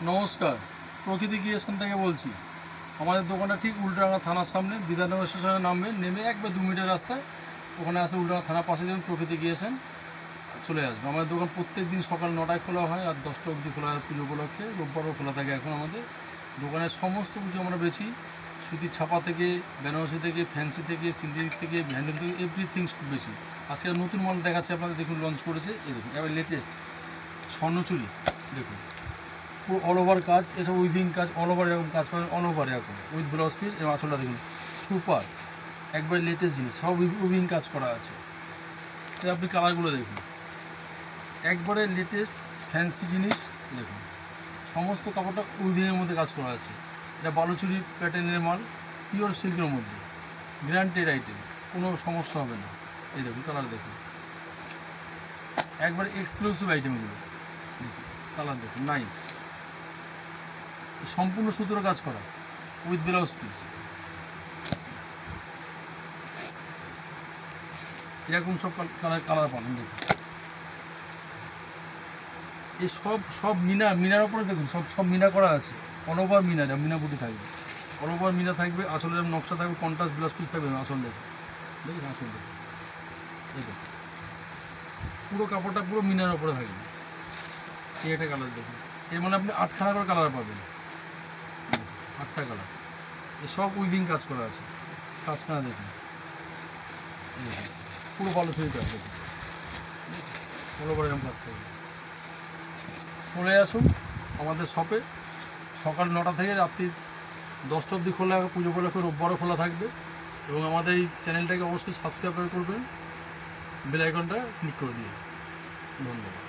নমস্কার, প্রকৃতি ক্রিয়েশন থেকে বলছি। আমাদের দোকানটা ঠিক উল্টাডাঙ্গা থানার সামনে, বিধাননগর স্টেশনে নামবেন, নেমে 1 বা 2 মিনিটের রাস্তায় ওখানে আসলে উল্টাডাঙ্গা থানার পাশে যেমন প্রকৃতি ক্রিয়েশন চলে আসবে। আমাদের দোকান প্রত্যেক দিন সকাল 9টায় খোলা হয় আর 10টা অবধি খোলা হয় পুজো উপলক্ষে। রোববারও খোলা থাকে। এখন আমাদের দোকানের সমস্ত কিছু আমরা বেছি, সুতির ছাপা থেকে, বেনারসি থেকে, ফ্যান্সি থেকে, সিন্থেটিক থেকে, হ্যান্ডেল থেকে, এভরিথিং বেশি। আজকে নতুন মাল দেখাচ্ছে আপনাদের, দেখুন লঞ্চ করেছে। এই দেখুন এবার লেটেস্ট স্বর্ণচুরি, দেখুন পুরো অল ওভার কাজ, এসব উইভিং কাজ, অল ওভার এরকম কাজ পাবেন, অল ওভার এরকম উইথ ব্লাউজ পিস। এবং আসলটা দেখুন সুপার, একবার লেটেস্ট জিনিস, সব উইভিং কাজ করা আছে। তাই আপনি কালারগুলো দেখুন, একবারে লেটেস্ট ফ্যান্সি জিনিস। দেখুন সমস্ত কাপড়টা উইভিংয়ের মধ্যে কাজ করা আছে। এটা বালুচুরি প্যাটার্নের মাল, পিওর সিল্কের মধ্যে, গ্যারান্টেড আইটেম, কোনো সমস্যা হবে না। এই দেখুন কালার দেখুন, একবার এক্সক্লুসিভ আইটেমগুলো দেখুন, কালার দেখুন নাইস, সম্পূর্ণ সুতোর কাজ করা উইথ ব্লাউজ পিস। এরকম সব কালার পাবেন। দেখুন এই সব মিনার ওপরে দেখুন, সব মিনা করা আছে, অল ওভার মিনা, মিনা বুটি থাকবে, অল ওভার মিনা থাকবে, আসলে নকশা থাকবে, কন্ট্রাস্ট ব্লাউজ পিস থাকবে। আসল দেখুন, দেখুন আসল দেখুন, দেখুন পুরো কাপড়টা পুরো মিনার ওপরে থাকবে। এই একটা কালার দেখুন, এর মানে আপনি 8খানা করে কালার পাবেন, 8টা কালার। এই সব উইভিং কাজ করা আছে, কাজখানা দেখুন, পুরো ভালো ছবি কাজ দেখুন, ভালো করে এরকম কাজ থাকবে। চলে আসুন আমাদের শপে, সকাল 9টা থেকে রাত্রি 10টা অবধি খোলা, পুজো উপলক্ষে রোববারও খোলা থাকবে। এবং আমাদের এই চ্যানেলটাকে অবশ্যই সাবস্ক্রাইব করবেন, বেল আইকনটা ক্লিক করে দিয়ে। ধন্যবাদ।